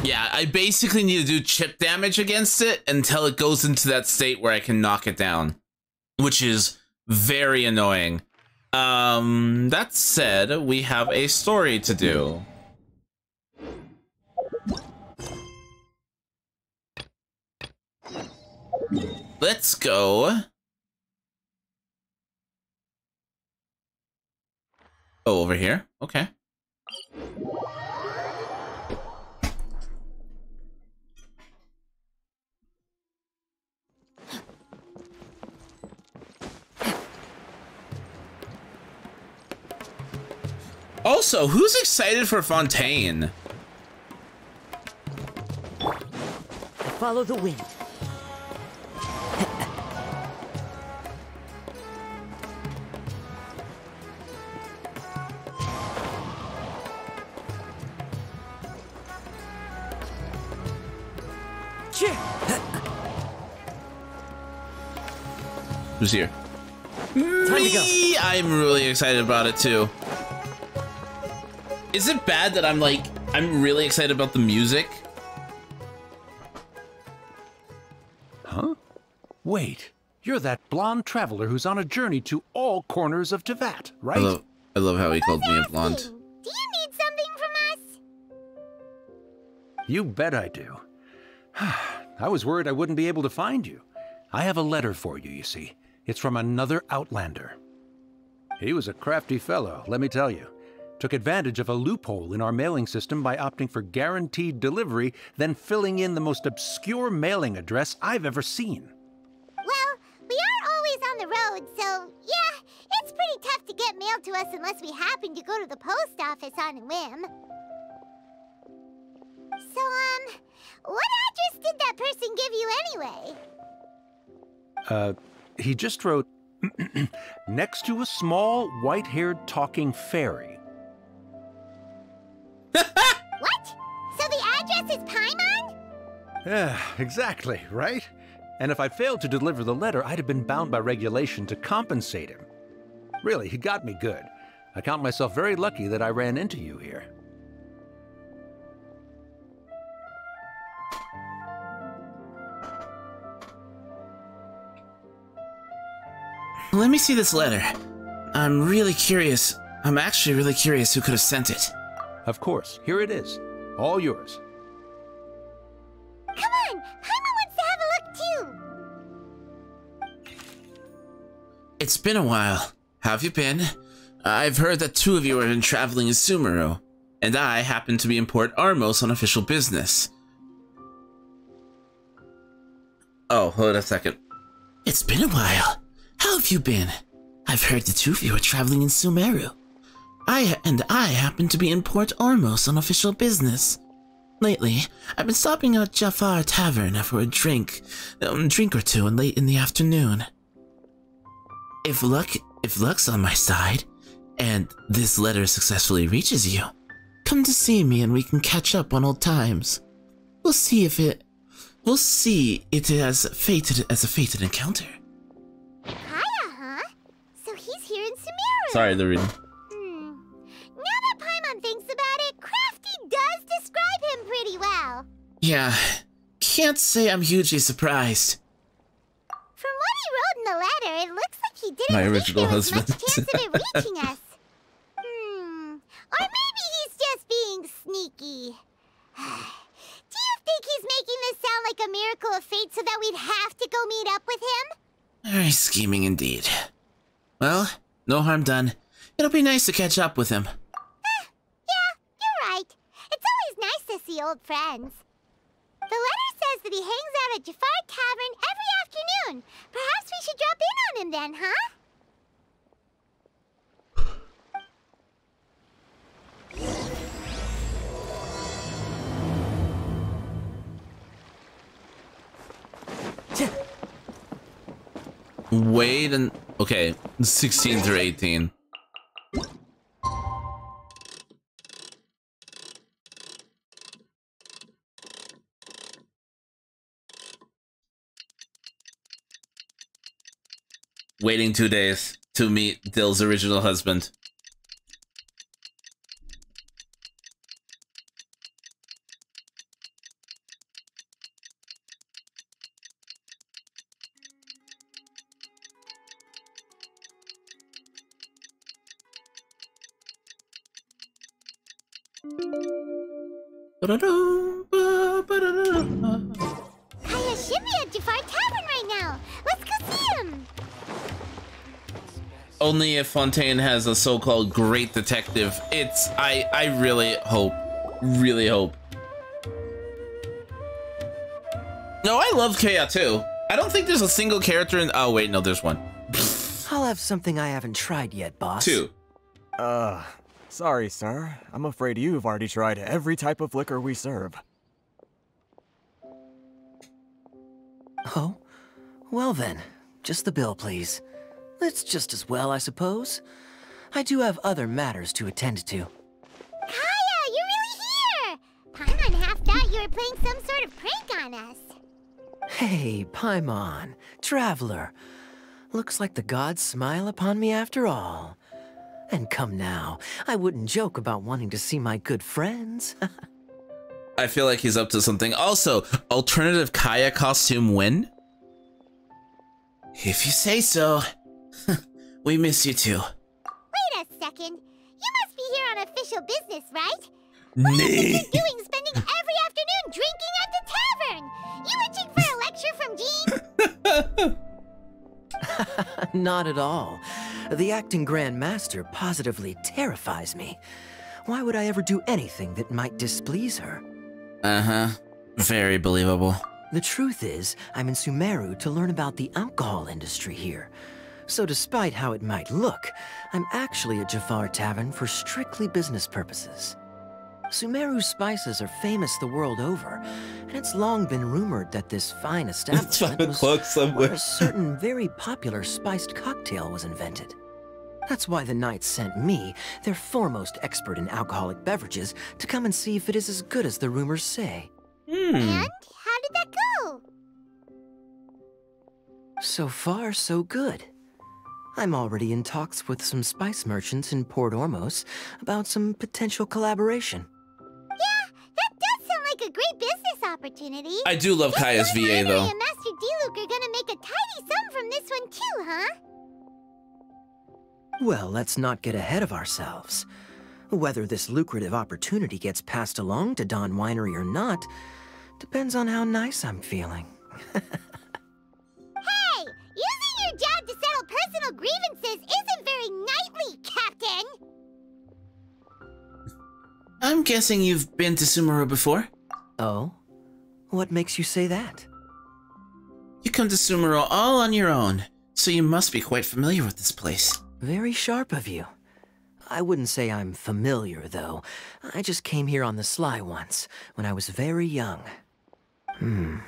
Yeah, I basically need to do chip damage against it until it goes into that state where I can knock it down, which is very annoying. That said, we have a story to do. Let's go. Oh, over here? Okay. Also, who's excited for Fontaine? Follow the wind. Who's here? Time to go. I'm really excited about it too. Is it bad that I'm really excited about the music? Huh? Wait, you're that blonde traveler who's on a journey to all corners of Teyvat, right? I love how he called me a blonde. Do you need something from us? You bet I do. I was worried I wouldn't be able to find you. I have a letter for you, you see. It's from another Outlander. He was a crafty fellow, let me tell you. Took advantage of a loophole in our mailing system by opting for guaranteed delivery, then filling in the most obscure mailing address I've ever seen. Well, we are always on the road, so yeah, it's pretty tough to get mail to us unless we happen to go to the post office on a whim. So, what address did that person give you anyway? He just wrote, next to a small, white-haired talking fairy. What? So the address is Paimon? Yeah, exactly, right? And if I failed to deliver the letter, I'd have been bound by regulation to compensate him. Really, he got me good. I count myself very lucky that I ran into you here. Let me see this letter. I'm really curious. I'm actually really curious who could have sent it. Of course, here it is. All yours. Come on! Paimon wants to have a look too! It's been a while. How have you been? I've heard that two of you have been traveling in Sumeru, and I happen to be in Port Armos on official business. Oh, hold on a second. It's been a while. How have you been? I've heard the two of you are traveling in Sumeru. I happen to be in Port Armos on official business. Lately, I've been stopping at Jafar Tavern for a drink or two late in the afternoon. If luck's on my side, and this letter successfully reaches you, come to see me and we can catch up on old times. We'll see it as a fated encounter. Kaya, huh? So he's here in Sumeru. Sorry, the reading. Now that Paimon thinks about it, Crafty does describe him pretty well. Yeah, can't say I'm hugely surprised. From what he wrote in the letter, it looks like he didn't My think original there was husband. much chance of it reaching us. Or maybe he's just being sneaky. Do you think he's making this sound like a miracle of fate so that we'd have to go meet up with him? Very scheming indeed. Well, no harm done. It'll be nice to catch up with him. Yeah, you're right. It's always nice to see old friends. The letter says that he hangs out at Jafar Tavern every afternoon. Perhaps we should drop in on him then, huh? Wait and... Okay, 16 through 18. Waiting 2 days to meet Dill's original husband. Kaya should be at Jafar Tavern right now. Let's go see him. Only if Fontaine has a so-called great detective. I really hope. Really hope. No, I love Kaya too. I don't think there's a single character in... Oh, wait, no, there's one. I'll have something I haven't tried yet, boss. 2. Sorry, sir. I'm afraid you've already tried every type of liquor we serve. Oh? Well then, just the bill, please. It's just as well, I suppose. I do have other matters to attend to. Kaya, you're really here! Paimon half thought you were playing some sort of prank on us. Hey, Paimon, traveler. Looks like the gods smile upon me after all. And come now, I wouldn't joke about wanting to see my good friends. I feel like he's up to something. Also, alternative Kaya costume win? If you say so. We miss you too. Wait a second. You must be here on official business, right? What do you think you're doing spending every afternoon drinking at the tavern? You itching for a lecture from Jean? Not at all. The acting Grand Master positively terrifies me. Why would I ever do anything that might displease her? Uh-huh. Very believable. The truth is, I'm in Sumeru to learn about the alcohol industry here. So despite how it might look, I'm actually at Jafar Tavern for strictly business purposes. Sumeru spices are famous the world over, and it's long been rumored that this fine establishment was where a certain very popular spiced cocktail was invented. That's why the knights sent me, their foremost expert in alcoholic beverages, to come and see if it is as good as the rumors say. And how did that go? So far, so good. I'm already in talks with some spice merchants in Port Ormos about some potential collaboration. Yeah, that does sound like a great business opportunity. I do love Kaya's VA though. And Master D-Luke are gonna make a tidy sum from this one too, huh? Well, let's not get ahead of ourselves. Whether this lucrative opportunity gets passed along to Dawn Winery or not depends on how nice I'm feeling. Hey, using your job to settle personal grievances isn't very knightly, Captain! I'm guessing you've been to Sumeru before? Oh? What makes you say that? You come to Sumeru all on your own, so you must be quite familiar with this place. Very sharp of you. I wouldn't say I'm familiar, though. I just came here on the sly once, when I was very young. And?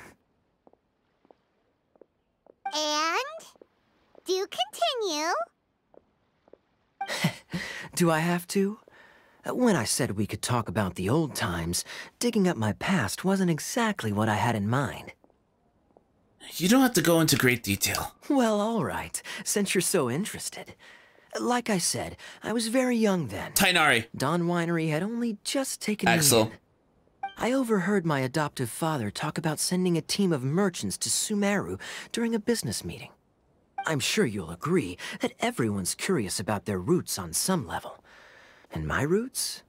Do continue. Do I have to? When I said we could talk about the old times, digging up my past wasn't exactly what I had in mind. You don't have to go into great detail. Well, all right, since you're so interested. Like I said, I was very young then. Tainari. Dawn Winery had only just taken me Axel. in. I overheard my adoptive father talk about sending a team of merchants to Sumeru during a business meeting. I'm sure you'll agree that everyone's curious about their roots on some level. And my roots?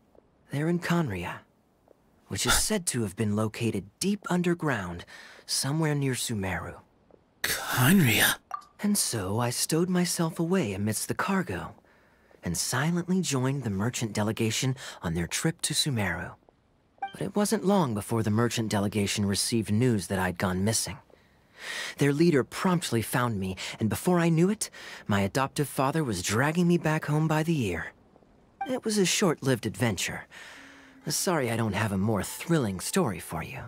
They're in Conria, which is said to have been located deep underground, somewhere near Sumeru. Conria. And so I stowed myself away amidst the cargo, and silently joined the merchant delegation on their trip to Sumeru. But it wasn't long before the merchant delegation received news that I'd gone missing. Their leader promptly found me, and before I knew it, my adoptive father was dragging me back home by the ear. It was a short-lived adventure. Sorry I don't have a more thrilling story for you.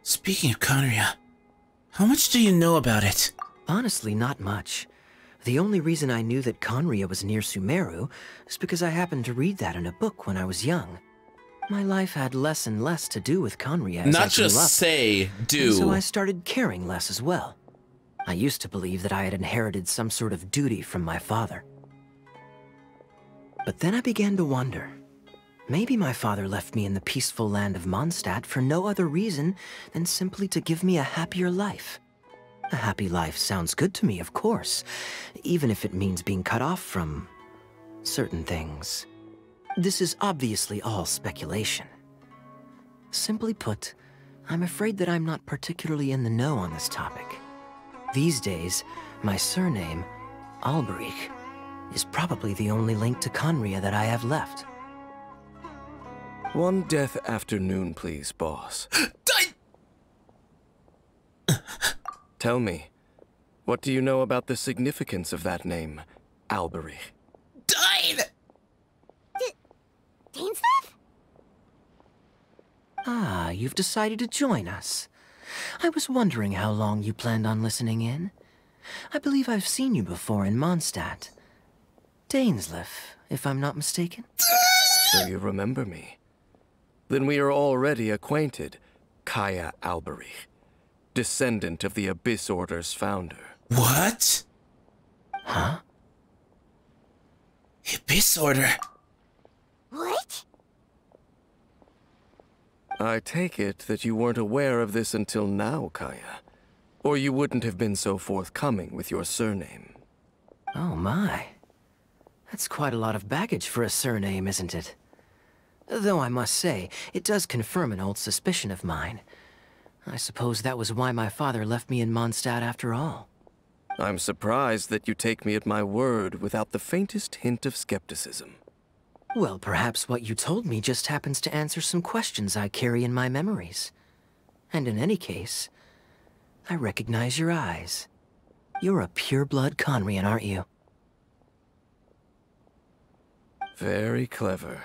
Speaking of Conria, how much do you know about it? Honestly, not much. The only reason I knew that Conria was near Sumeru is because I happened to read that in a book when I was young. My life had less and less to do with Conria as I Not grew just up, say, do. and so I started caring less as well. I used to believe that I had inherited some sort of duty from my father. But then I began to wonder. Maybe my father left me in the peaceful land of Mondstadt for no other reason than simply to give me a happier life. A happy life sounds good to me, of course, even if it means being cut off from certain things. This is obviously all speculation. Simply put, I'm afraid that I'm not particularly in the know on this topic. These days, my surname, Alberich, is probably the only link to Conria that I have left. One death afternoon, please, boss. Tell me, what do you know about the significance of that name, Alberich? Died! Dainsleif? Ah, you've decided to join us. I was wondering how long you planned on listening in. I believe I've seen you before in Mondstadt. Dainsleif, if I'm not mistaken. So you remember me. Then we are already acquainted, Kaya Alberich, descendant of the Abyss Order's founder. What? Huh? Abyss Order? What? I take it that you weren't aware of this until now, Kaya. Or you wouldn't have been so forthcoming with your surname. Oh my. That's quite a lot of baggage for a surname, isn't it? Though I must say, it does confirm an old suspicion of mine. I suppose that was why my father left me in Mondstadt after all. I'm surprised that you take me at my word without the faintest hint of skepticism. Well, perhaps what you told me just happens to answer some questions I carry in my memories. And in any case, I recognize your eyes. You're a pure-blood Conrian, aren't you? Very clever.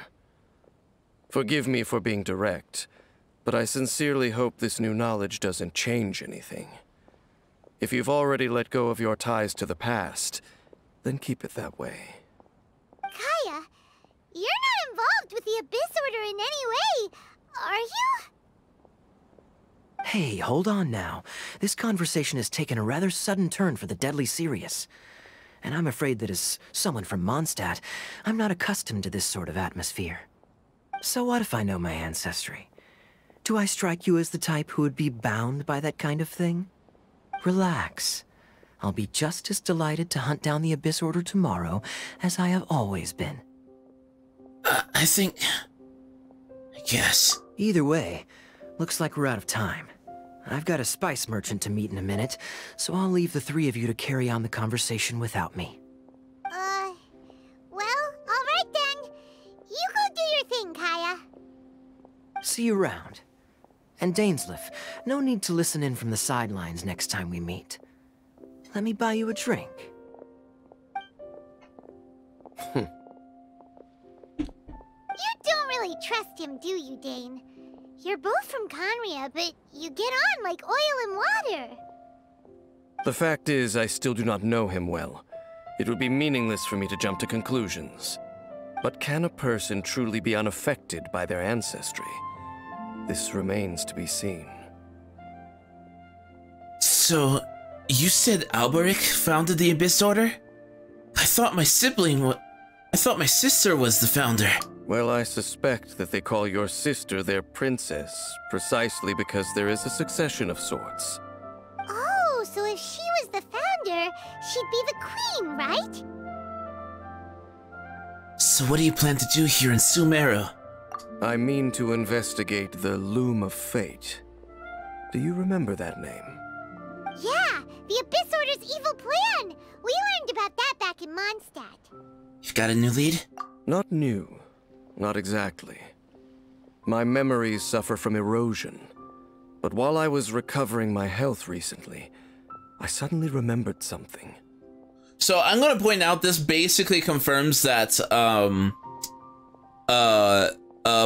Forgive me for being direct, but I sincerely hope this new knowledge doesn't change anything. If you've already let go of your ties to the past, then keep it that way. Kaya, you're not involved with the Abyss Order in any way, are you? Hey, hold on now. This conversation has taken a rather sudden turn for the deadly serious. And I'm afraid that as someone from Mondstadt, I'm not accustomed to this sort of atmosphere. So what if I know my ancestry? Do I strike you as the type who would be bound by that kind of thing? Relax. I'll be just as delighted to hunt down the Abyss Order tomorrow as I have always been. I guess. Either way, looks like we're out of time. I've got a spice merchant to meet in a minute, so I'll leave the three of you to carry on the conversation without me. Well, alright then. You go do your thing, Kaya. See you around. And Dainsleif, no need to listen in from the sidelines next time we meet. Let me buy you a drink. You don't really trust him, do you, Dane? You're both from Conria, but you get on like oil and water. The fact is, I still do not know him well. It would be meaningless for me to jump to conclusions. But can a person truly be unaffected by their ancestry? This remains to be seen. So, you said Alberich founded the Abyss Order? I thought my sister was the founder. Well, I suspect that they call your sister their princess, precisely because there is a succession of sorts. Oh, so if she was the founder, she'd be the queen, right? So what do you plan to do here in Sumeru? I mean to investigate the Loom of Fate. Do you remember that name? Yeah, the Abyss Order's evil plan! We learned about that back in Mondstadt. You've got a new lead? Not new. Not exactly. My memories suffer from erosion. But while I was recovering my health recently, I suddenly remembered something. So I'm gonna point out this basically confirms that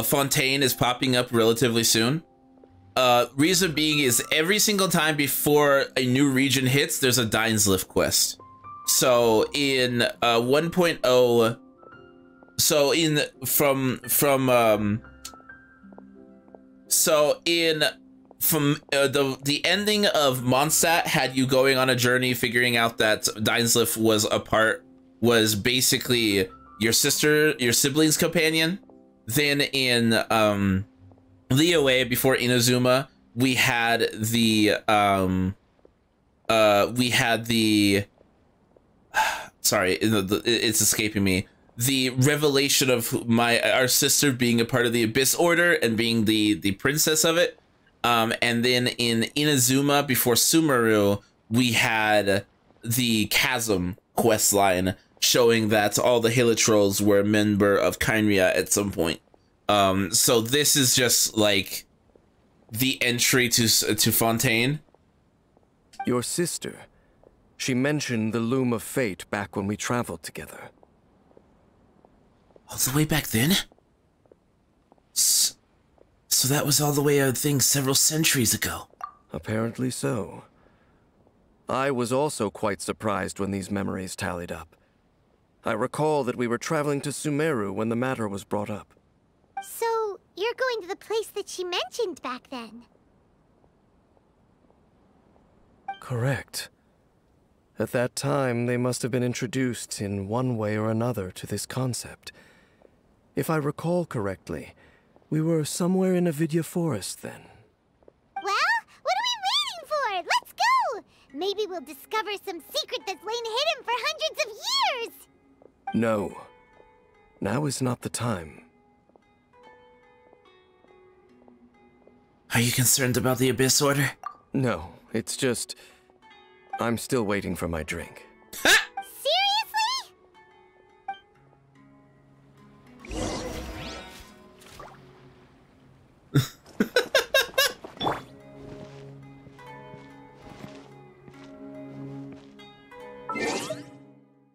Fontaine is popping up relatively soon. Reason being is every single time before a new region hits, there's a Dainsleif quest. So in 1.0, so in from the ending of Mondstadt had you going on a journey figuring out that Dainsleif was basically your sibling's companion. Then in Liyue before Inazuma, we had the sorry, it's escaping me. the revelation of our sister being a part of the Abyss Order and being the princess of it. And then in Inazuma before Sumeru, we had the Chasm questline showing that all the Hilitrolls were a member of Kynria at some point. So this is just like the entry to Fontaine. Your sister. She mentioned the Loom of Fate back when we traveled together. All the way back then? So that was all the way, I think, several centuries ago. Apparently so. I was also quite surprised when these memories tallied up. I recall that we were traveling to Sumeru when the matter was brought up. So, you're going to the place that she mentioned back then? Correct. At that time, they must have been introduced in one way or another to this concept. If I recall correctly, we were somewhere in Avidya Forest then. Well, what are we waiting for? Let's go! Maybe we'll discover some secret that's lain hidden for hundreds of years! No. Now is not the time. Are you concerned about the Abyss Order? No, it's just... I'm still waiting for my drink. Seriously?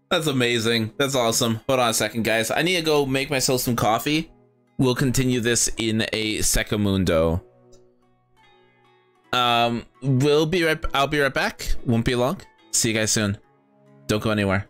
That's amazing. That's awesome. Hold on a second, guys. I need to go make myself some coffee. We'll continue this in a secondo. I'll be right back. Won't be long. See you guys soon. Don't go anywhere.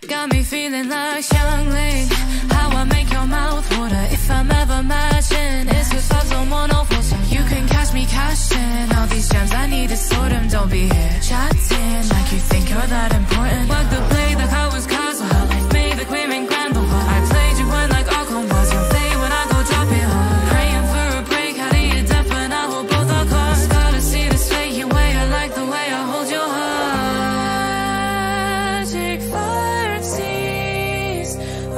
Got me feeling like Xiangling. How I make your mouth water if I'm ever matching. It's cause I don't want no fuss, so you can catch me cashing. All these gems I need to sort them, don't be here chatting like you think you're that important. Work the play like I was castle, how life made the queen and grand. I played you when like Alcon was your play when I go drop it hard. Praying for a break, how do you deaf and I hold both our cards. Gotta see this way, you way, I like the way I hold your heart. Magic fire seas, ooh,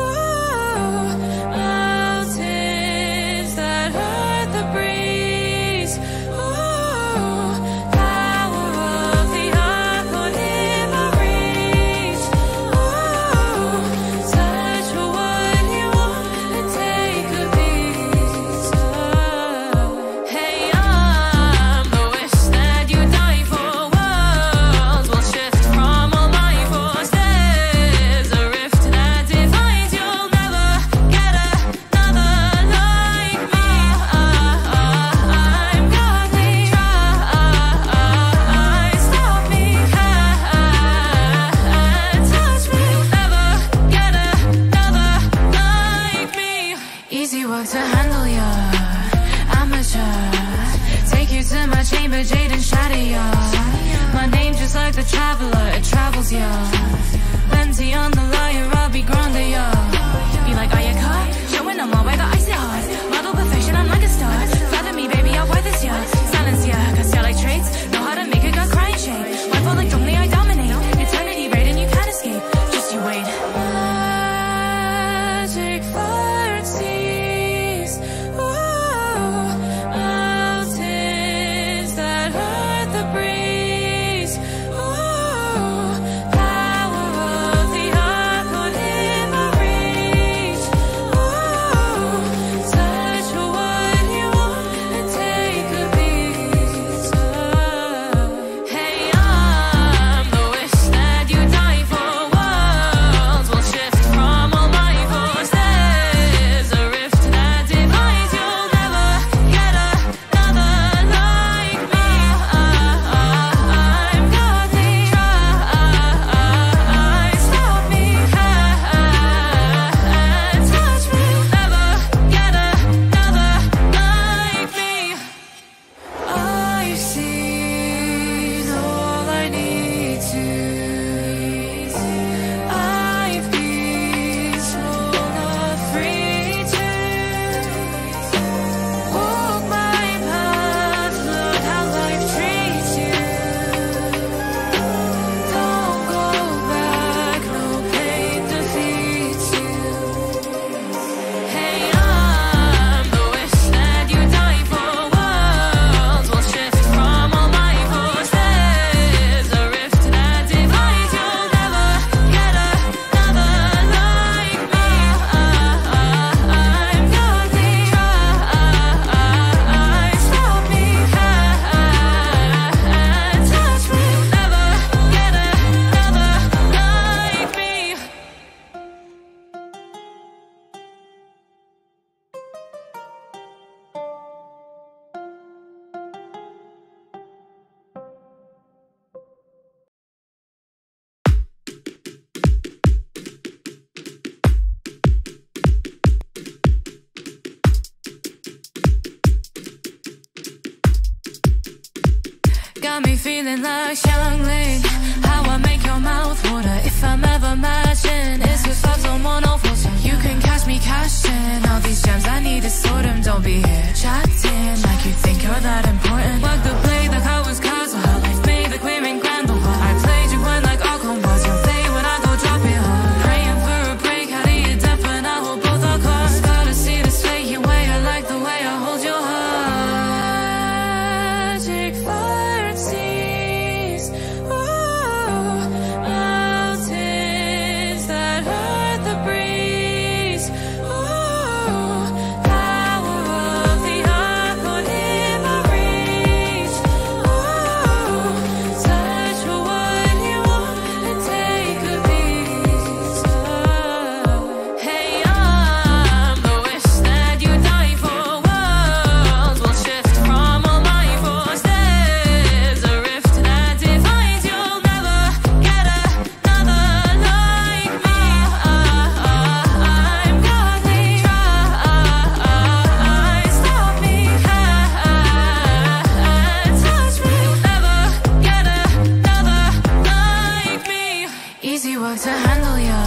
mountains that hurt the breeze, ooh, power of the earth within my reach, ooh. traveler, it travels, yeah. Plenty on the liar, I'll be grande, yeah. Be like, are you caught? Showing on my way, the icy hot. Model perfection, I'm like a star. Flatter me, baby, I'll wear this, yeah. Silence, yeah, cause you're like traits. Know how to make a girl cry and shake. Wife all like only I dominate. Eternity raid and you can't escape. Just you wait. Magic fancies. Mountains that hurt the breeze. Power of the earth within my reach. Touch what you want and take a piece. Hey, I'm the wish that you die for. Worlds will shift from all my force. There's a rift that divides. You'll never get another like me. I'm godly. Try, stop me, and touch me. Never get another like me. I've seen all I need to. I've been so not free to walk my path. Look how life treats you. Don't go back, no pain defeats you. Hey, I'm the wish that you die for. Worlds will shift from all my force. There's a rift that divides. You'll never get another like me. I'm godly. Try, stop me, and touch me. Never get another like me. Got me feeling like Xiangling. How I make your mouth water if I'm ever matching. It's cause I don't want no force, so you can catch me cashing. All these gems I need to sort them. Don't be here chatting like you think you're that important. Work the play like I was castle. How life made the clear and grand. I played you when like Alcon was. You'll play when I go drop it home. Praying for a break out of your depth and I hold both our cards. Gotta see this fake way. I like the way I hold your heart. Magic fancies. Mountains that hurt the breeze. Power of the earth within my reach. Touch what you want and take a piece. Hey, I'm the wish that you die for. Worlds will shift from all my force. There's a rift that divides. You'll never get another like me. I'm godly. Try, stop me, and touch me. Never get another like me. Easy work to handle, ya.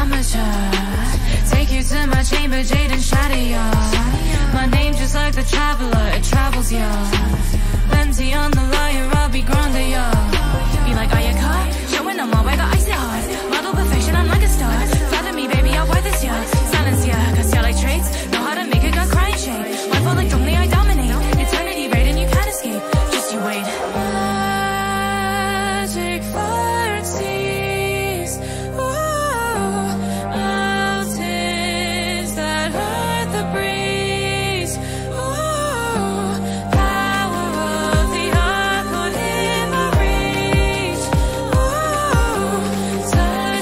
Amateur. Take you to my chamber, jade and shatter, ya. My name just like the traveler, it travels, ya. Plenty on the liar, I'll be grande, ya. Be like, are you caught? Showing on my way, the icy hot. Model perfection, I'm like a star. Flatter me, baby, I'll wear this, yeah. Silence, yeah, cause you're like traits. Know how to make a girl cry and shake. Wife all like only I dominate. Eternity raid and you can't escape. Just you wait. Magic fancies. Mountains that hurt the breeze. Power of the earth within my reach. Touch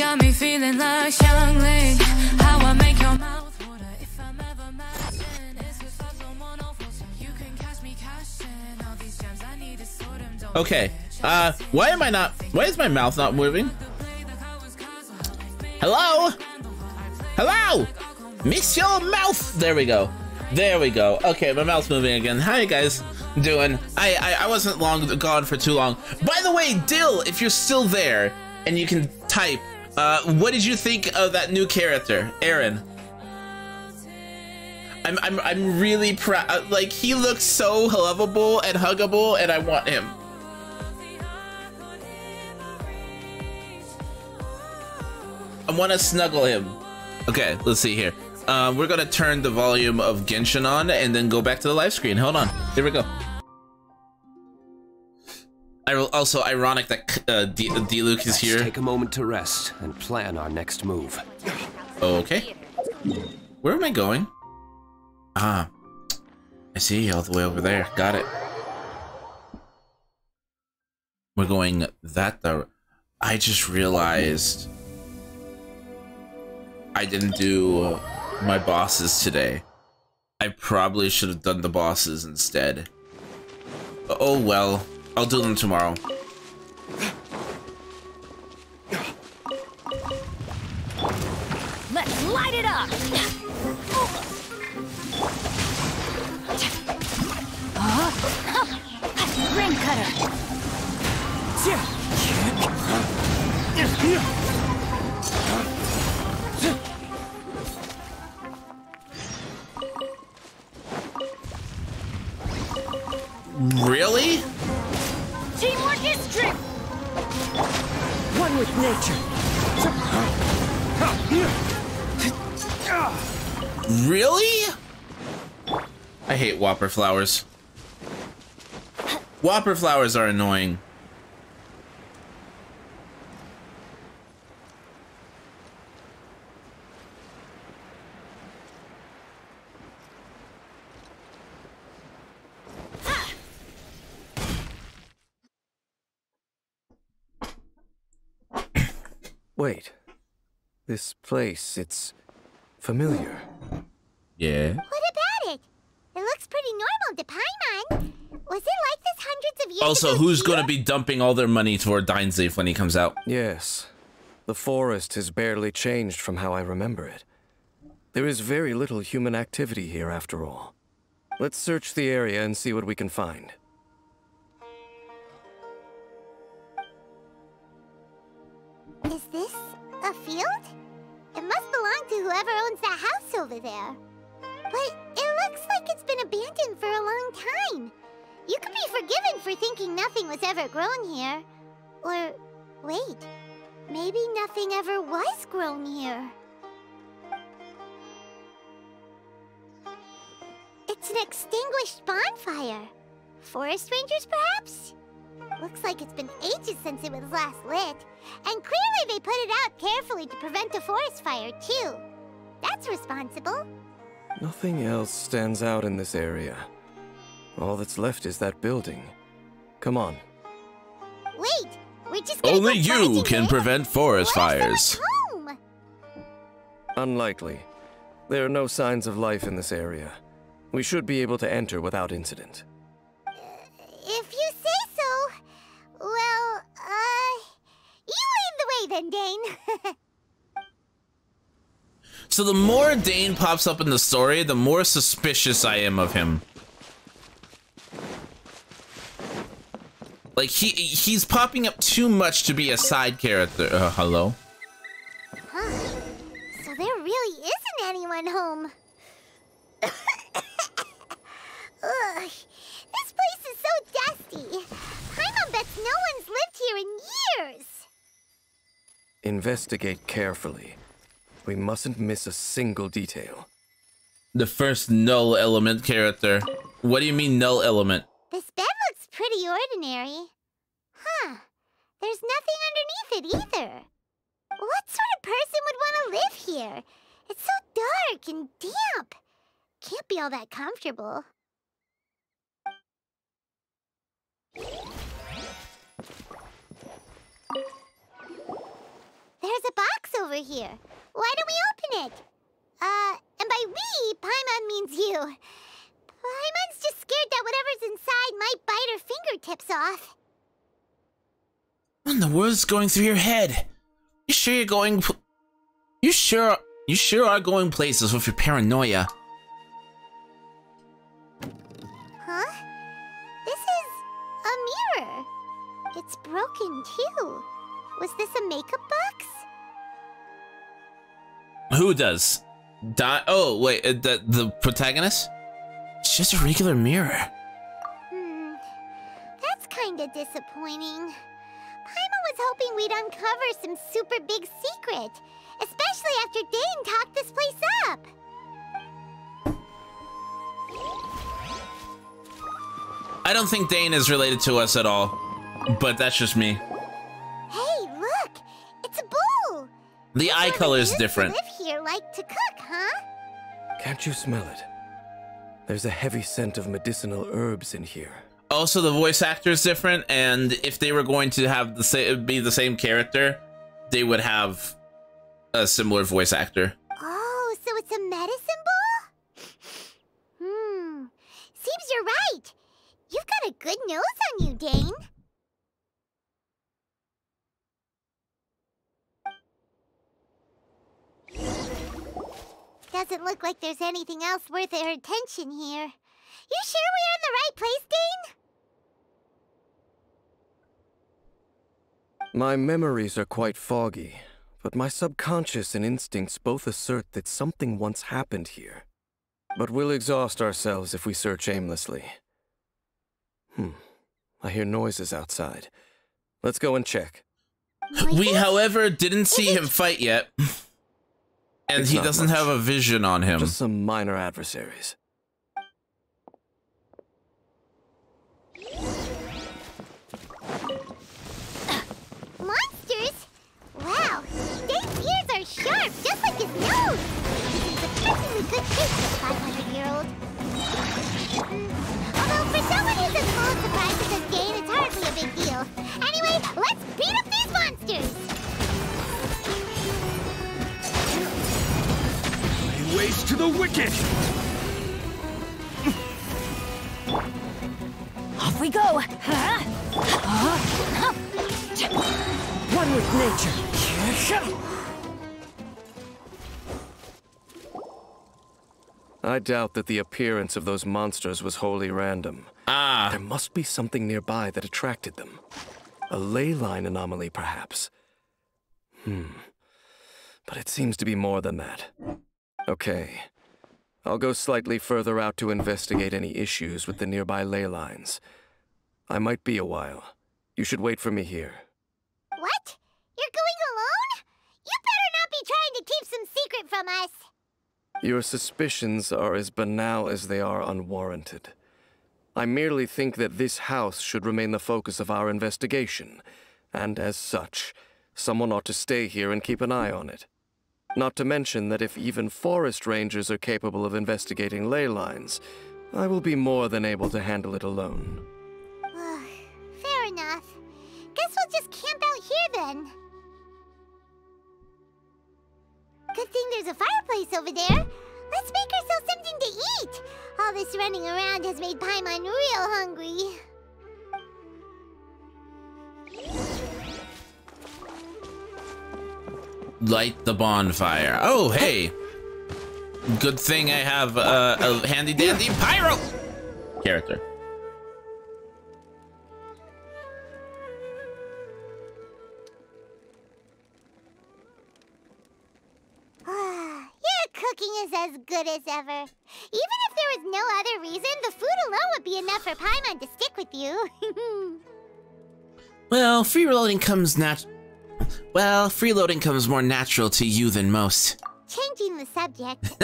Got me feeling like Xiangling. How I make your mouth water if I'm ever matching. It's 'cause I don't want no force, so you can catch me cashing. All these gems I need to sort them. Don't Okay. Why is my mouth not moving? Hello? Hello? Miss your mouth. There we go. There we go. Okay, my mouth's moving again. How you guys doing? I wasn't gone for too long. By the way, Dill, if you're still there and you can type, what did you think of that new character, Aaron? I'm really proud. Like, he looks so lovable and huggable, and I want him. I want to snuggle him. Okay, let's see here. We're gonna turn the volume of Genshin on and then go back to the live screen. Hold on. Here we go. Also ironic that D-Luke is here. Take a moment to rest and plan our next move. Okay. Where am I going? Ah, I see, all the way over there. Got it. We're going that direction. I just realized I didn't do my bosses today. I probably should have done the bosses instead. Oh well, I'll do them tomorrow. Let's light it up! Ring cutter! Really? Teamwork is trick! One with nature. Really? I hate Whopper flowers. Whopper flowers are annoying. Wait. This place, it's familiar. Yeah. What about it? It looks pretty normal to Paimon. Was it like this hundreds of years Also, ago who's here? gonna be dumping all their money toward Dainsleif when he comes out? Yes. The forest has barely changed from how I remember it. There is very little human activity here after all. Let's search the area and see what we can find. Is this a field? It must belong to whoever owns that house over there. But it looks like it's been abandoned for a long time. You could be forgiven for thinking nothing was ever grown here. Or, wait, maybe nothing ever was grown here. It's an extinguished bonfire. Forest rangers, perhaps? Looks like it's been ages since it was last lit. And clearly they put it out carefully to prevent a forest fire, too. That's responsible. Nothing else stands out in this area. All that's left is that building. Come on. Wait, we're just gonna Only go you barging can in? prevent forest What if fires. someone's home? Unlikely. There are no signs of life in this area. We should be able to enter without incident. If you say so. Well, you lead the way then, Dane. So the more Dane pops up in the story, the more suspicious I am of him. Like, he's popping up too much to be a side character. Hello? Huh. So there really isn't anyone home. Ugh. This place is so dusty. Paimon bets no one's lived here in years. Investigate carefully. We mustn't miss a single detail. The first null element character. What do you mean null element? This bed looks pretty ordinary. Huh. There's nothing underneath it either. What sort of person would want to live here? It's so dark and damp. Can't be all that comfortable. There's a box here. Why don't we open it? And by we, Paimon means you. Paimon's just scared that whatever's inside might bite her fingertips off. What in the world's going through your head? You sure you're going... You sure are going places with your paranoia. Huh? This is a mirror. It's broken too. Was this a makeup box? Who does? Oh, wait, the protagonist? It's just a regular mirror. That's kinda disappointing. Paimon was hoping we'd uncover some super big secret, especially after Dane talked this place up. I don't think Dane is related to us at all, but that's just me. Hey, look! It's a bowl! The eye color is different. Live here like to cook, huh? Can't you smell it? There's a heavy scent of medicinal herbs in here. Also, the voice actor is different, and if they were going to have be the same character, they would have a similar voice actor. Oh, so it's a medicine bowl? Seems you're right. You've got a good nose on you, Dane. Doesn't look like there's anything else worth our attention here. You sure we're in the right place, Dane? My memories are quite foggy, but my subconscious and instincts both assert that something once happened here. But we'll exhaust ourselves if we search aimlessly. I hear noises outside. Let's go and check. We, however, didn't see him fight yet. And he doesn't have a vision on him. Just some minor adversaries. Monsters? Wow, Dane's ears are sharp, just like his nose. It's a surprisingly good taste for a 500-year-old. Although for someone who's as full of surprises as Dane, it's hardly a big deal. Anyway, let's beat up these monsters! Ways to the wicked! Off we go! One with nature. I doubt that the appearance of those monsters was wholly random. There must be something nearby that attracted them. A ley line anomaly, perhaps. But it seems to be more than that. Okay. I'll go slightly further out to investigate any issues with the nearby ley lines. I might be a while. You should wait for me here. What? You're going alone? You better not be trying to keep some secret from us. Your suspicions are as banal as they are unwarranted. I merely think that this house should remain the focus of our investigation, and as such, someone ought to stay here and keep an eye on it. Not to mention that if even forest rangers are capable of investigating ley lines, I will be more than able to handle it alone. Fair enough. Guess we'll just camp out here then. Good thing there's a fireplace over there. Let's make ourselves something to eat. All this running around has made Paimon real hungry. Light the bonfire. Oh, hey. Good thing I have a handy-dandy pyro character. Your cooking is as good as ever. Even if there was no other reason, the food alone would be enough for Paimon to stick with you. Well, freeloading comes more natural to you than most. Changing the subject,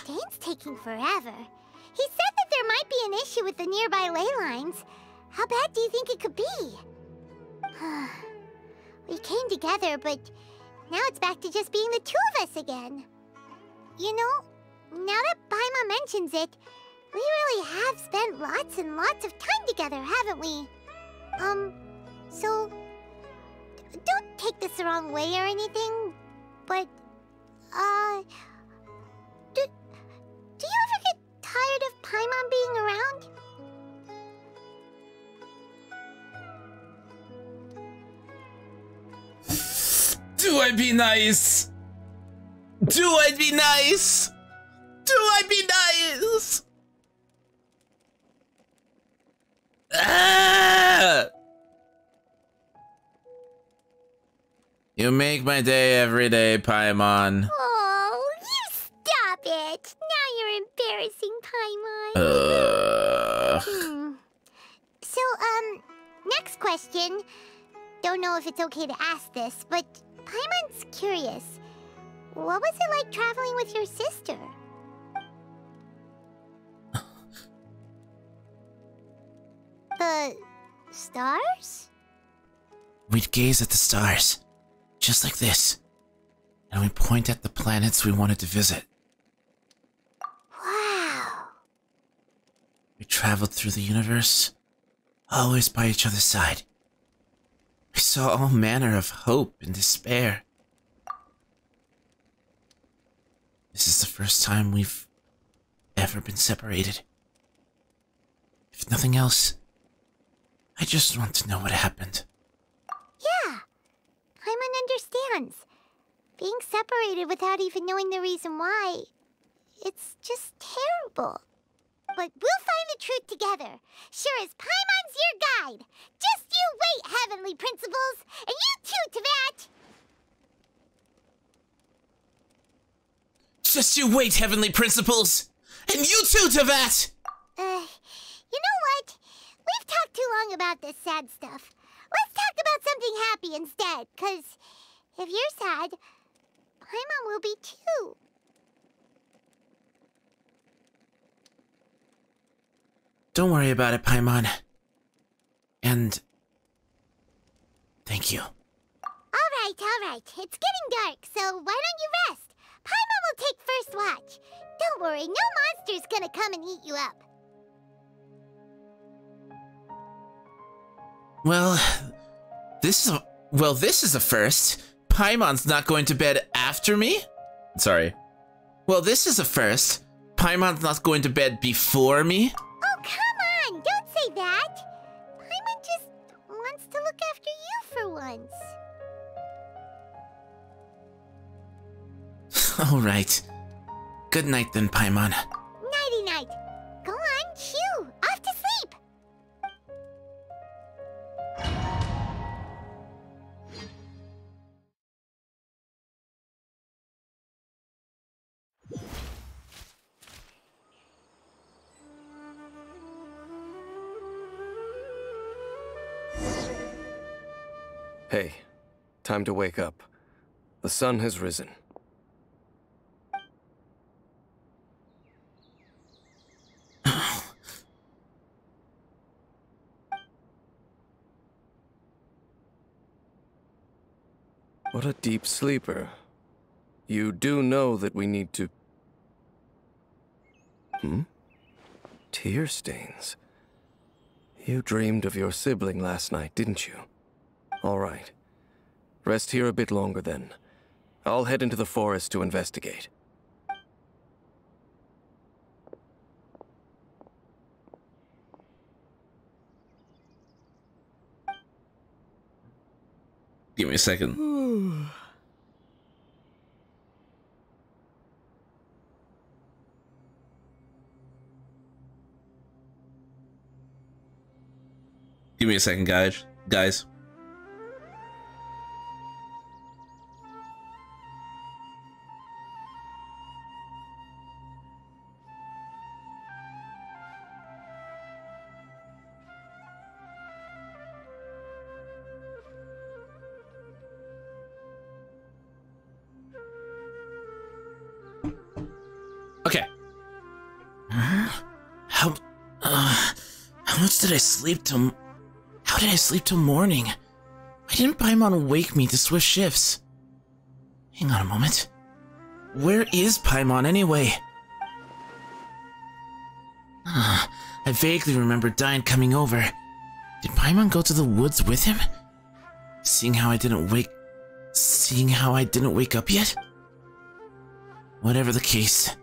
Dane's taking forever. He said that there might be an issue with the nearby ley lines. How bad do you think it could be? We came together, but now it's back to just being the two of us again. You know, now that Paimon mentions it, we really have spent lots and lots of time together, haven't we? So, don't take this the wrong way or anything, but Do you ever get tired of Paimon being around? Do I be nice? Do I be nice? Do I be nice? Ah! You make my day every day, Paimon. Oh, you stop it. Now you're embarrassing, Paimon. So, next question. Don't know if it's okay to ask this, but Paimon's curious. What was it like traveling with your sister? The stars? We'd gaze at the stars, just like this, and we'd point at the planets we wanted to visit. Wow. We traveled through the universe, always by each other's side. We saw all manner of hope and despair. This is the first time we've ever been separated. If nothing else, I just want to know what happened. Yeah, Paimon understands. Being separated without even knowing the reason why, it's just terrible. But we'll find the truth together. Sure as Paimon's your guide. Just you wait, Heavenly Principles, and you too, Teyvat. Just you wait, Heavenly Principles! And you too, Teyvat! You know what? We've talked too long about this sad stuff. Let's talk about something happy instead, 'cause if you're sad, Paimon will be too. Don't worry about it, Paimon. And thank you. All right. It's getting dark, so why don't you rest? Paimon will take first watch. Don't worry, no monster's gonna come and eat you up. Well, this is a first. Paimon's not going to bed after me? Sorry. Well, this is a first. Paimon's not going to bed before me? Oh, come on! Don't say that! Paimon just wants to look after you for once. All right. Good night then, Paimon. Nighty-night. Go on, chew. Off to sleep. Hey, time to wake up. The sun has risen. What a deep sleeper. You do know that we need to... Tear stains. You dreamed of your sibling last night, didn't you? All right. Rest here a bit longer then. I'll head into the forest to investigate. Give me a second. Give me a second, guys. Okay. How much did I sleep till... How did I sleep till morning? Why didn't Paimon wake me to swift shifts? Hang on a moment. Where is Paimon anyway? I vaguely remember Dine coming over. Did Paimon go to the woods with him? Seeing how I didn't wake up yet? Whatever the case,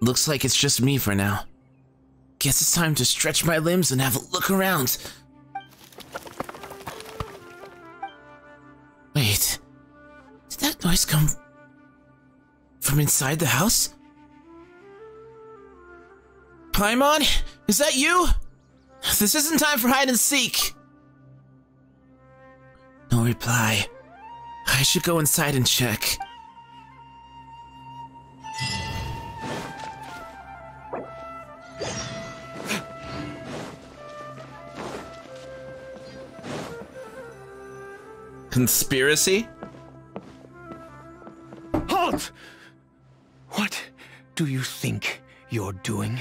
looks like it's just me for now. Guess it's time to stretch my limbs and have a look around. Wait, did that noise come from inside the house? Paimon, is that you? This isn't time for hide and seek. No reply. I should go inside and check. Conspiracy? Halt! What do you think you're doing?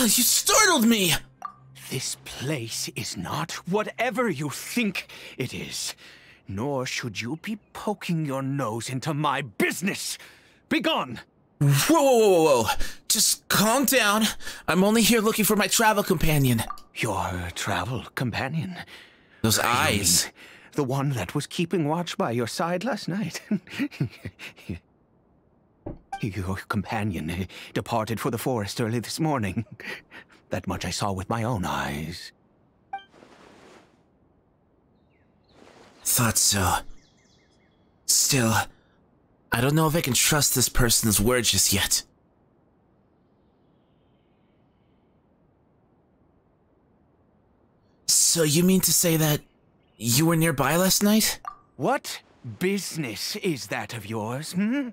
You startled me! This place is not whatever you think it is. Nor should you be poking your nose into my business. Begone! Whoa. Just calm down. I'm only here looking for my travel companion. Your travel companion? Those eyes. The one that was keeping watch by your side last night. Your companion departed for the forest early this morning. That much I saw with my own eyes. Thought so. Still, I don't know if I can trust this person's word just yet. So you mean to say that you were nearby last night? What business is that of yours, hmm?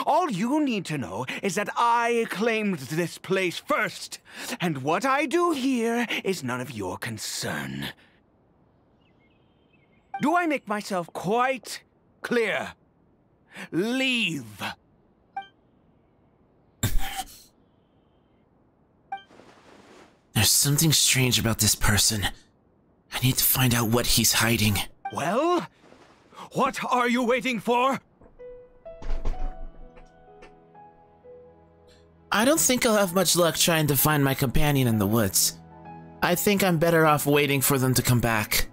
All you need to know is that I claimed this place first, and what I do here is none of your concern. Do I make myself quite clear? Leave. There's something strange about this person. I need to find out what he's hiding. Well, what are you waiting for? I don't think I'll have much luck trying to find my companion in the woods. I think I'm better off waiting for them to come back.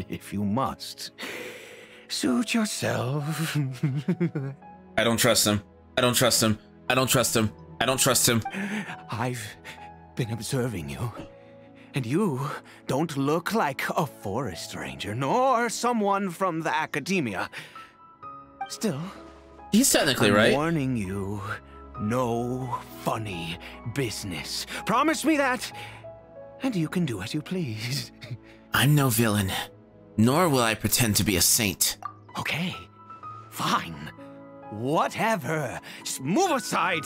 If you must, suit yourself. I don't trust him. I don't trust him. I don't trust him. I don't trust him. I've been observing you, and you don't look like a forest ranger, nor someone from the academia. Still, he's technically I'm right. warning you, no funny business. Promise me that, and you can do as you please. I'm no villain, nor will I pretend to be a saint. Okay, fine. Whatever. Just move aside.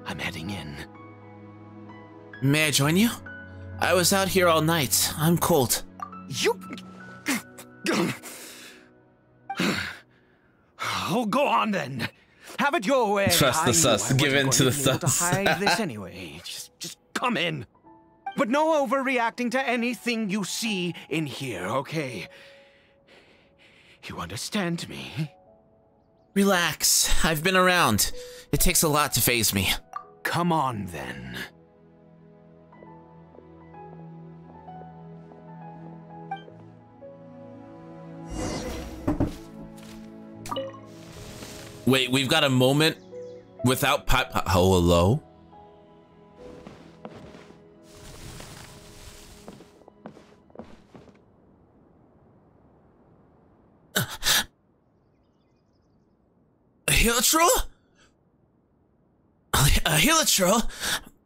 I'm heading in. May I join you? I was out here all night. I'm cold. You... Oh, go on then. Have it your way. Trust the sus. Give in to the sus. To hide this anyway. Just come in. But no overreacting to anything you see in here, okay? You understand me? Relax. I've been around. It takes a lot to faze me. Come on then. Wait, we've got a moment without oh, hello? A Hilichurl? A Hilichurl?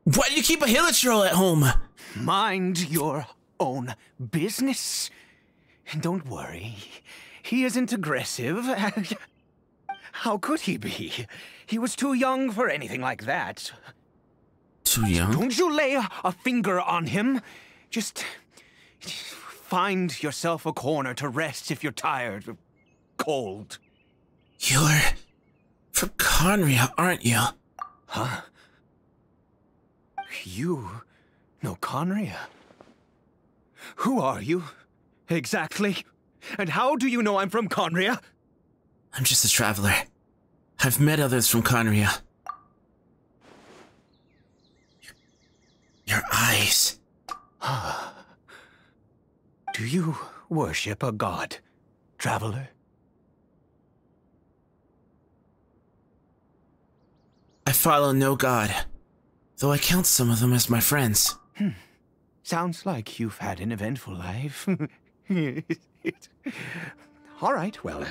Why do you keep a Hilichurl at home? Mind your own business. Don't worry. He isn't aggressive. How could he be? He was too young for anything like that. Too young? Don't you lay a finger on him. Just find yourself a corner to rest if you're tired or cold. You're from Conria, aren't you? Huh? You know Conria? Who are you, exactly? And how do you know I'm from Conria? I'm just a traveler. I've met others from Conria. Your eyes. Do you worship a god, traveler? follow no god, though I count some of them as my friends. Sounds like you've had an eventful life. All right, well,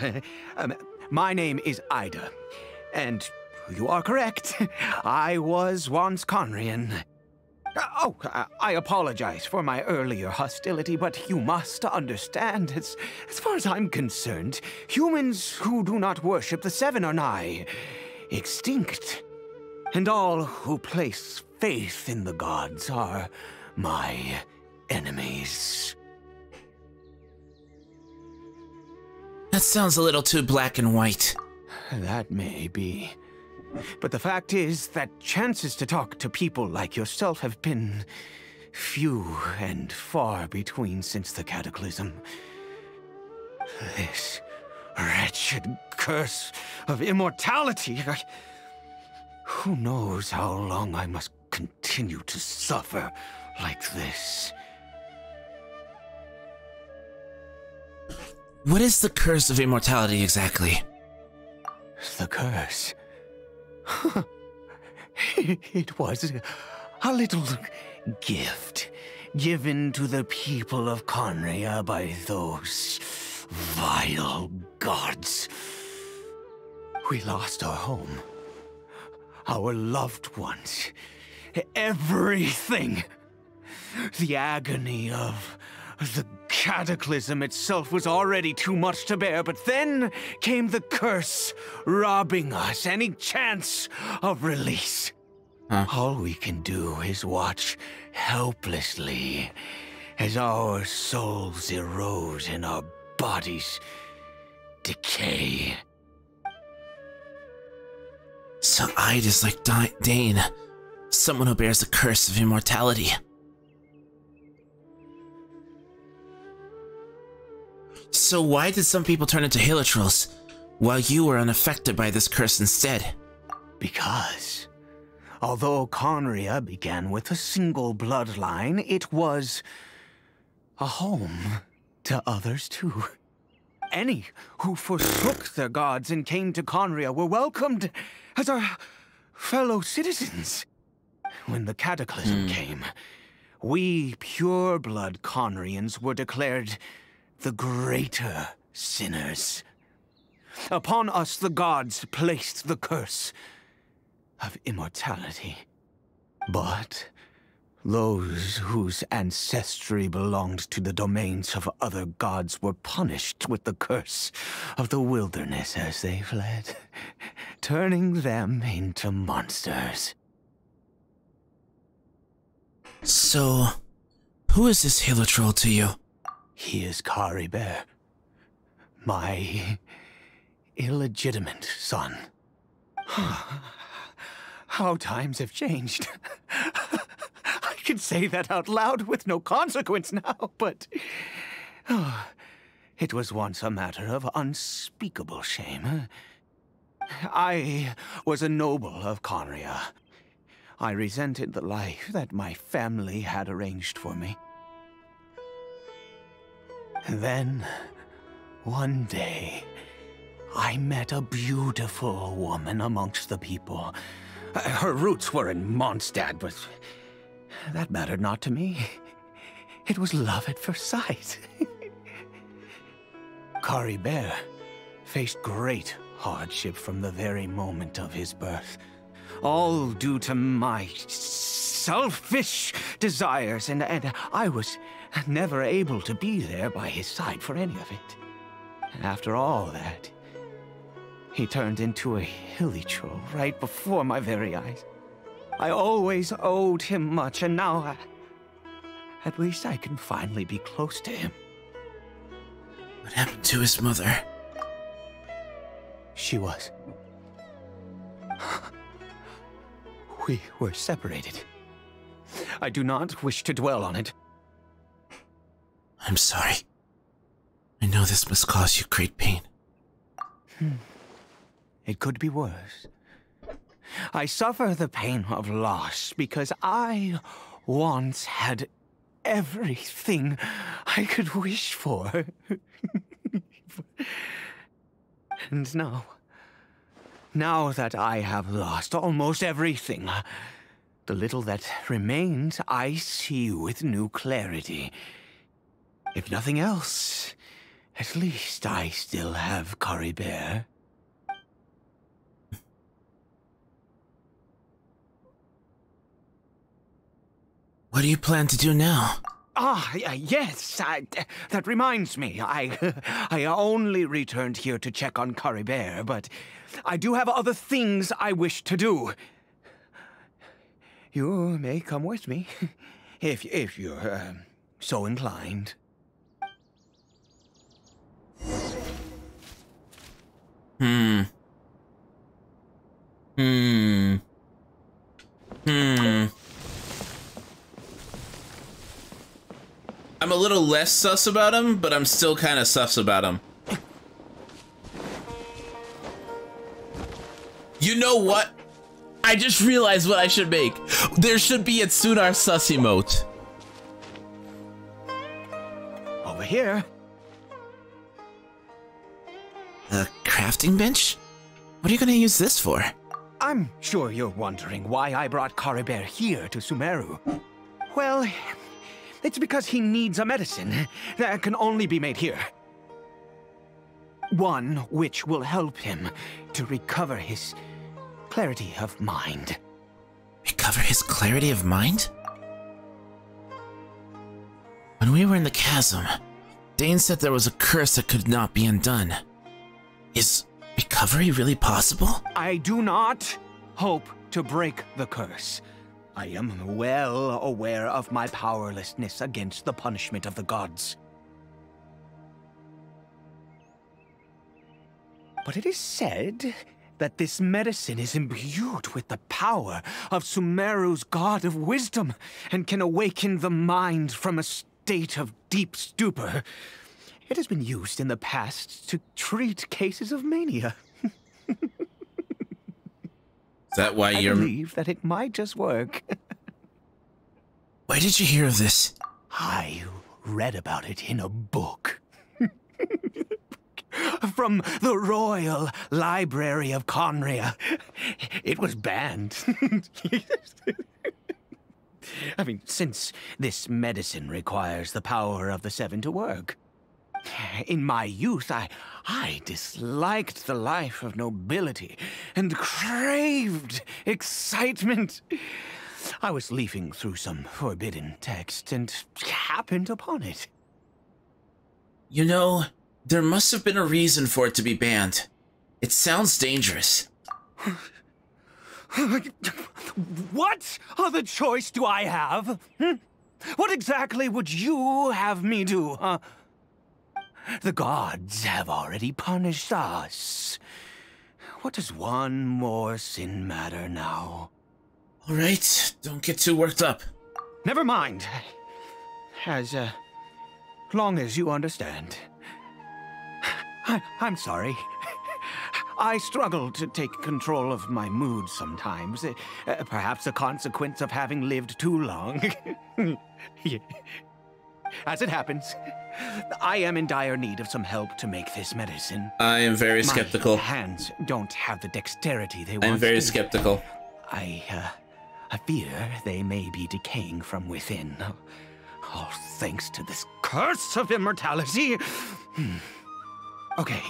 my name is Ida, and you are correct. I was once Conrian. I apologize for my earlier hostility, but you must understand, as far as I'm concerned, humans who do not worship the Seven are nigh extinct. And all who place faith in the gods are my enemies. That sounds a little too black and white. That may be. But the fact is that chances to talk to people like yourself have been few and far between since the cataclysm. This wretched curse of immortality. Who knows how long I must continue to suffer like this? What is the curse of immortality exactly? The curse? It was a little gift given to the people of Conria by those vile gods. We lost our home, our loved ones, everything. The agony of the cataclysm itself was already too much to bear, but then came the curse, robbing us any chance of release. All we can do is watch helplessly as our souls erode and our bodies decay. So Ida's like Dane, someone who bears the curse of immortality. So why did some people turn into Hilitrals, while you were unaffected by this curse instead? Because, although Conria began with a single bloodline, it was a home to others too. Any who forsook their gods and came to Conria were welcomed as our fellow citizens. When the cataclysm came, we pure-blood Conrians were declared the greater sinners. Upon us the gods placed the curse of immortality. But those whose ancestry belonged to the domains of other gods were punished with the curse of the wilderness as they fled, turning them into monsters. So, who is this Hilitral to you? He is Kari Bear, my illegitimate son. How times have changed. I can say that out loud with no consequence now, but it was once a matter of unspeakable shame. I was a noble of Conria. I resented the life that my family had arranged for me. And then, one day, I met a beautiful woman amongst the people. Her roots were in Mondstadt, but that mattered not to me. It was love at first sight. Kari Bear faced great hardship from the very moment of his birth. All due to my selfish desires, and I was never able to be there by his side for any of it. And after all that, he turned into a Hilichurl right before my very eyes. I always owed him much, and now at least I can finally be close to him. What happened to his mother? She was. We were separated. I do not wish to dwell on it. I'm sorry. I know this must cause you great pain. It could be worse. I suffer the pain of loss because I once had everything I could wish for. And now, Now that I have lost almost everything, the little that remains I see with new clarity. If nothing else, at least I still have Caribert. What do you plan to do now? Yes, that reminds me. I only returned here to check on Caribert, but I do have other things I wish to do. You may come with me, if you're so inclined. I'm a little less sus about him, but I'm still kind of sus about him. You know what? I just realized what I should make. There should be a Tsunar sus emote. Over here. A crafting bench? What are you gonna use this for? I'm sure you're wondering why I brought Caribert here to Sumeru. Well, it's because he needs a medicine that can only be made here. One which will help him to recover his clarity of mind. Recover his clarity of mind? When we were in the chasm, Dane said there was a curse that could not be undone. Is recovery really possible? I do not hope to break the curse. I am well aware of my powerlessness against the punishment of the gods. But it is said that this medicine is imbued with the power of Sumeru's god of wisdom and can awaken the mind from a state of deep stupor. It has been used in the past to treat cases of mania. Is that why you're... I believe that it might just work. Why did you hear of this? I read about it in a book. From the Royal Library of Conria. It was banned. I mean, since this medicine requires the power of the Seven to work. In my youth, I disliked the life of nobility and craved excitement. I was leafing through some forbidden text and happened upon it. You know, there must have been a reason for it to be banned. It sounds dangerous. What other choice do I have? What exactly would you have me do, huh? The gods have already punished us. What does one more sin matter now? All right, don't get too worked up. Never mind. As long as you understand. I'm sorry. I struggle to take control of my mood sometimes. Perhaps a consequence of having lived too long. As it happens, I am in dire need of some help to make this medicine. I am very skeptical. My hands don't have the dexterity they want. I'm very skeptical. I fear they may be decaying from within. All thanks to this curse of immortality. Okay.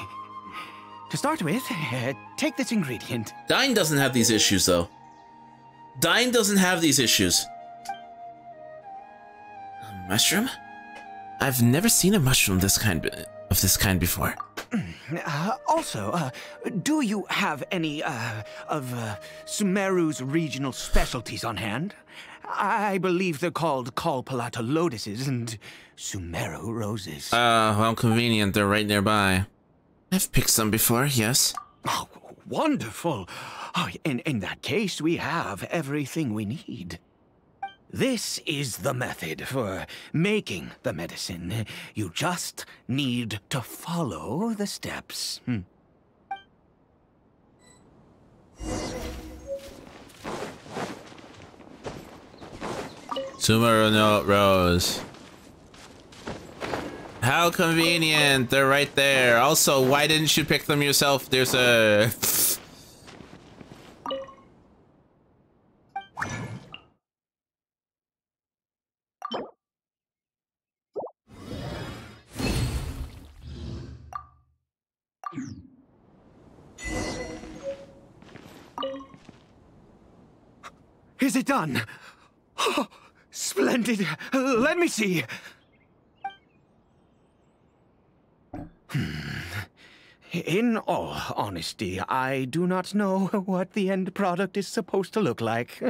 To start with, take this ingredient. Dying doesn't have these issues, though. Dying doesn't have these issues. A mushroom? I've never seen a mushroom of this kind before. Also, do you have any of Sumeru's regional specialties on hand? I believe they're called Kalpalata lotuses and Sumeru roses. How convenient. They're right nearby. I've picked some before, yes. Oh, wonderful. Oh, in that case, we have everything we need. This is the method for making the medicine. You just need to follow the steps. Sumeru no rose. How convenient. They're right there. Also, why didn't you pick them yourself? There's a... Is it done? Oh, splendid. Let me see. In all honesty, I do not know what the end product is supposed to look like.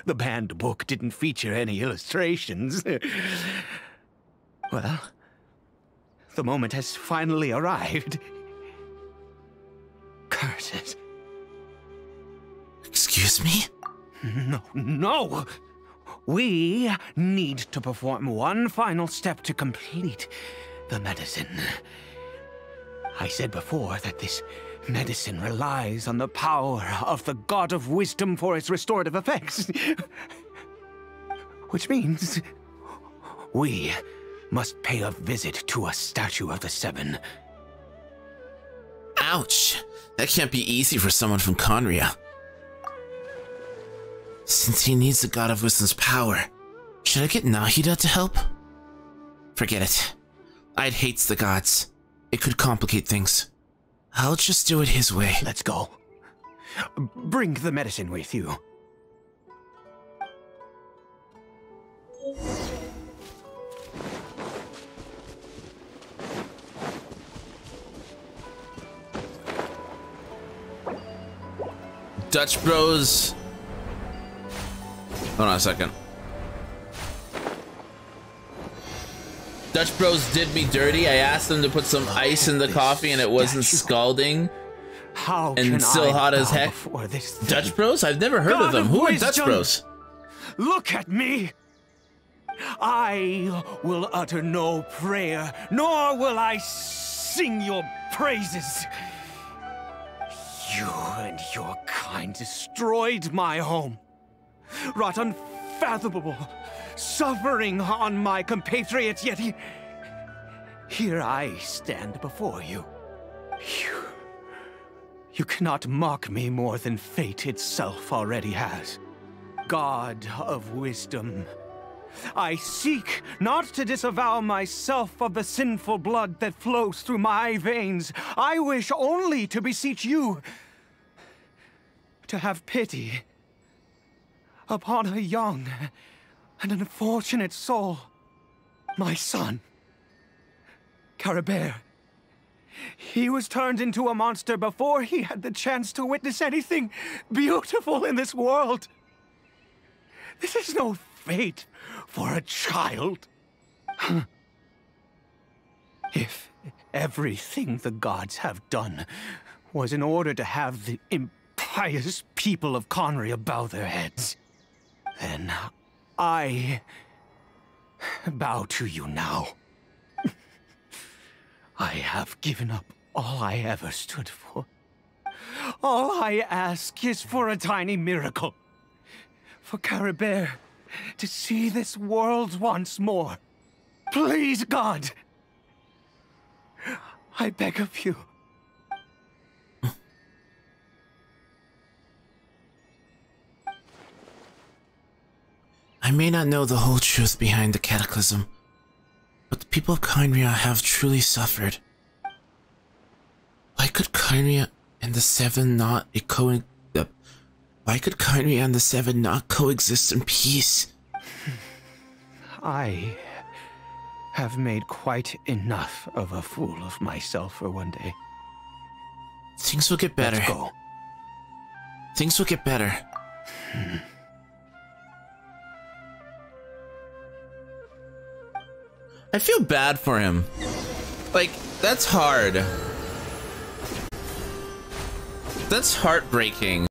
The banned book didn't feature any illustrations. Well, the moment has finally arrived. Curses. Excuse me? No! We need to perform one final step to complete the medicine. I said before that this medicine relies on the power of the God of Wisdom for its restorative effects. Which means we must pay a visit to a statue of the Seven. Ouch! That can't be easy for someone from Conria. Since he needs the God of Wisdom's power, should I get Nahida to help? Forget it. I'd hate the gods. It could complicate things. I'll just do it his way. Let's go. Bring the medicine with you. Dutch Bros. Hold on a second. Dutch Bros did me dirty. I asked them to put some ice in the coffee and it wasn't scalding. How and still hot as heck. Dutch Bros? I've never heard of them. Who are Dutch Bros? Look at me! I will utter no prayer, nor will I sing your praises. You and your kind destroyed my home, wrought unfathomable suffering on my compatriots, yet here I stand before you. You cannot mock me more than fate itself already has. God of wisdom, I seek not to disavow myself of the sinful blood that flows through my veins. I wish only to beseech you to have pity upon a young and unfortunate soul, my son, Caribert. He was turned into a monster before he had the chance to witness anything beautiful in this world. This is no fate for a child. If everything the gods have done was in order to have the impious people of Conria bow their heads, then I bow to you now. I have given up all I ever stood for. All I ask is for a tiny miracle. For Caribert to see this world once more. Please, God. I beg of you. I may not know the whole truth behind the cataclysm, but the people of Conria have truly suffered. Why could Conria and the Seven not coexist in peace? I have made quite enough of a fool of myself for one day. Things will get better. Let's go. Things will get better. I feel bad for him. Like, that's hard. That's heartbreaking.